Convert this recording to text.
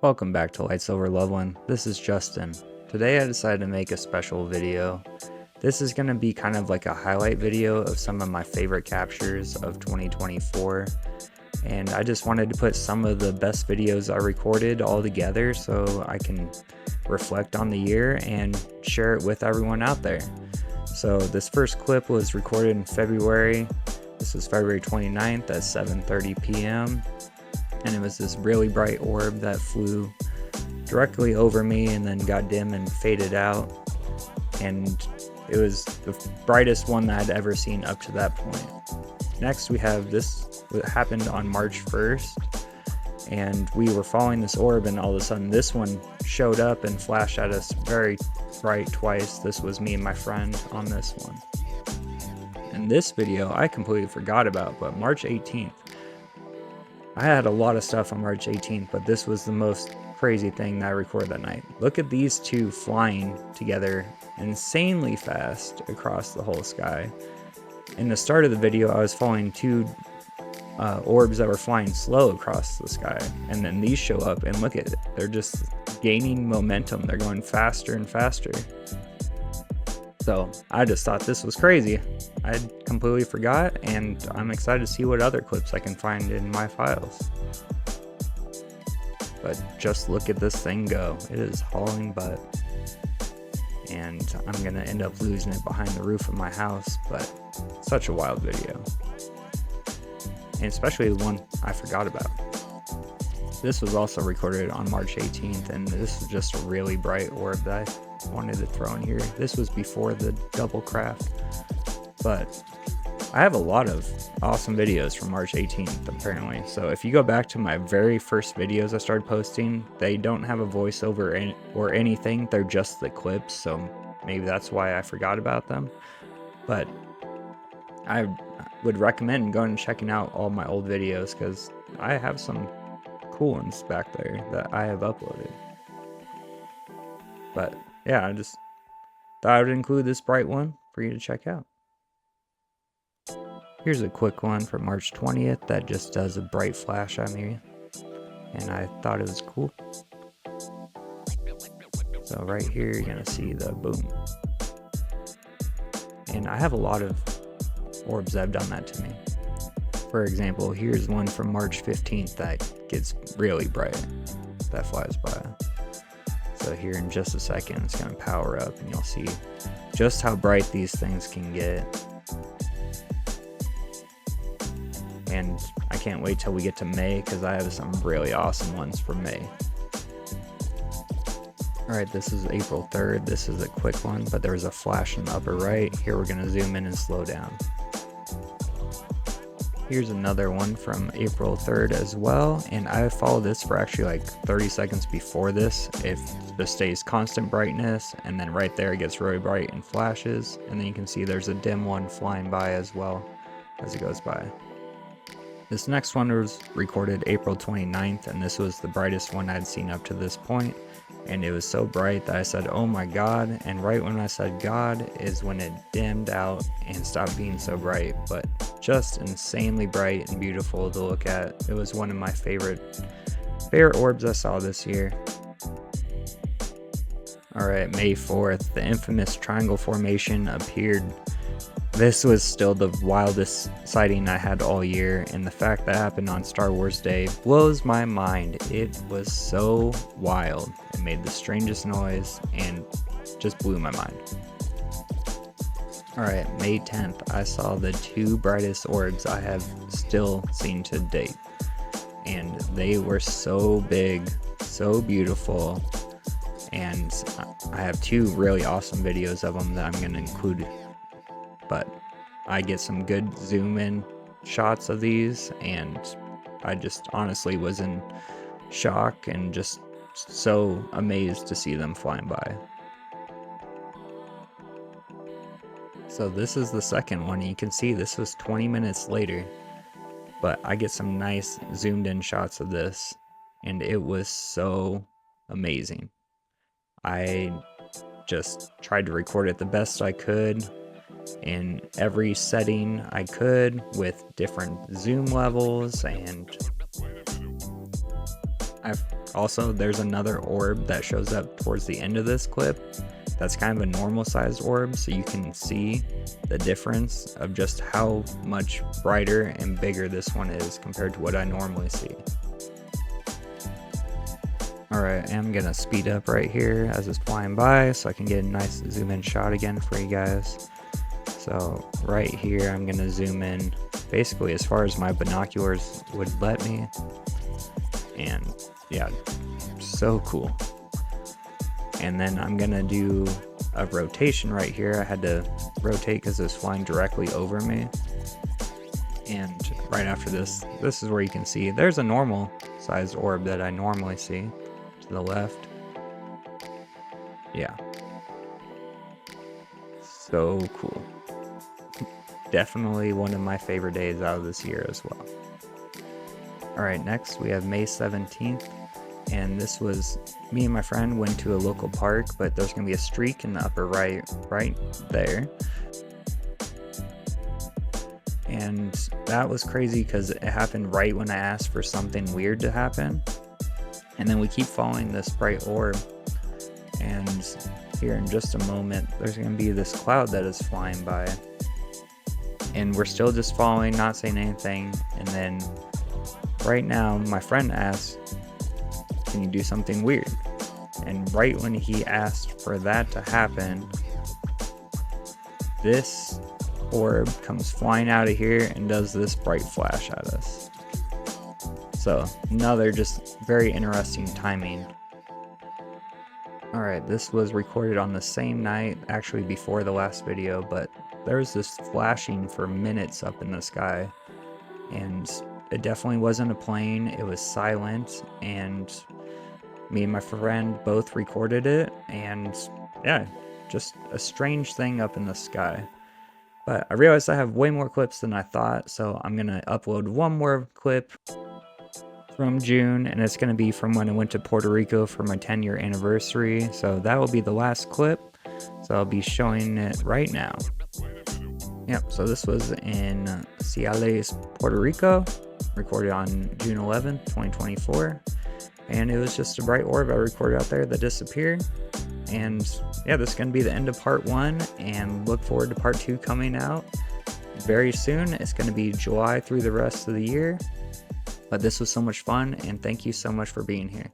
Welcome back to Light Silver Loveland. This is Justin. Today I decided to make a special video. This is going to be kind of like a highlight video of some of my favorite captures of 2024. And I just wanted to put some of the best videos I recorded all together so I can reflect on the year and share it with everyone out there. So this first clip was recorded in February. This was February 29th at 7:30 p.m. and it was this really bright orb that flew directly over me and then got dim and faded out, and it was the brightest one that I'd ever seen up to that point. Next we have this, what happened on March 1st, and we were following this orb and all of a sudden this one showed up and flashed at us very bright twice. This was me and my friend on this one. And this video I completely forgot about, but March 18th, I had a lot of stuff on March 18th, but this was the most crazy thing that I recorded that night. Look at these two flying together insanely fast across the whole sky. In the start of the video, I was following two orbs that were flying slow across the sky, and then these show up and look at it. They're just gaining momentum. They're going faster and faster. So I just thought this was crazy. I completely forgot, and I'm excited to see what other clips I can find in my files. But just look at this thing go. It is hauling butt. And I'm gonna end up losing it behind the roof of my house, but such a wild video. And especially the one I forgot about. This was also recorded on March 18th, and this was just a really bright orb that I wanted to throw in here. This was before the double craft, but I have a lot of awesome videos from March 18th apparently. So if you go back to my very first videos I started posting, they don't have a voiceover or anything. They're just the clips, so maybe that's why I forgot about them. But I would recommend going and checking out all my old videos because I have some cool ones back there that I have uploaded. But yeah, I just thought I would include this bright one for you to check out. Here's a quick one from March 20th that just does a bright flash at me, and I thought it was cool. So right here you're gonna see the boom. And I have a lot of orbs that have done that to me. For example, here's one from March 15th that gets really bright, that flies by. So here in just a second it's going to power up and you'll see just how bright these things can get. And I can't wait till we get to May because I have some really awesome ones for May. Alright, this is April 3rd. This is a quick one, but there's a flash in the upper right. Here we're going to zoom in and slow down. Here's another one from April 3rd as well, and I followed this for actually like 30 seconds before this. It just stays constant brightness, and then right there it gets really bright and flashes, and then you can see there's a dim one flying by as well as it goes by. This next one was recorded April 29th, and this was the brightest one I'd seen up to this point, and it was so bright that I said, oh my god, and right when I said god is when it dimmed out and stopped being so bright, but just insanely bright and beautiful to look at. It was one of my favorite orbs I saw this year. Alright, May 4th, the infamous triangle formation appeared. This was still the wildest sighting I had all year, and the fact that happened on Star Wars Day blows my mind. It was so wild. It made the strangest noise and just blew my mind. Alright, May 10th, I saw the two brightest orbs I have still seen to date. And they were so big, so beautiful, and I have two really awesome videos of them that I'm going to include. But I get some good zoom in shots of these, and I just honestly was in shock and just so amazed to see them flying by. So this is the second one. You can see this was 20 minutes later, but I get some nice zoomed in shots of this, and it was so amazing. I just tried to record it the best I could in every setting I could with different zoom levels, and I Also, there's another orb that shows up towards the end of this clip that's kind of a normal sized orb, so you can see the difference of just how much brighter and bigger this one is compared to what I normally see. Alright, I'm gonna speed up right here as it's flying by so I can get a nice zoom in shot again for you guys. So right here I'm gonna zoom in basically as far as my binoculars would let me, and yeah, so cool. And then I'm gonna do a rotation right here. I had to rotate because it was flying directly over me. And right after this is where you can see there's a normal sized orb that I normally see to the left. Yeah, so cool. Definitely one of my favorite days out of this year as well. Alright, next we have May 17th, and this was me and my friend went to a local park, but there's going to be a streak in the upper right there. And that was crazy because it happened right when I asked for something weird to happen. And then we keep following this bright orb, and here in just a moment there's going to be this cloud that is flying by. And we're still just following, not saying anything, and then right now my friend asks, can you do something weird? And right when he asked for that to happen, this orb comes flying out of here and does this bright flash at us. So another just very interesting timing. Alright, this was recorded on the same night, actually before the last video, but there was this flashing for minutes up in the sky, and it definitely wasn't a plane. It was silent, and me and my friend both recorded it, and yeah, just a strange thing up in the sky. But I realized I have way more clips than I thought, so I'm gonna upload one more clip from June, and it's gonna be from when I went to Puerto Rico for my 10-year anniversary. So that will be the last clip, so I'll be showing it right now. Yep, so this was in Ciales, Puerto Rico, recorded on June 11th, 2024. And it was just a bright orb I recorded out there that disappeared. And yeah, this is going to be the end of part 1, and look forward to part 2 coming out very soon. It's going to be July through the rest of the year. But this was so much fun, and thank you so much for being here.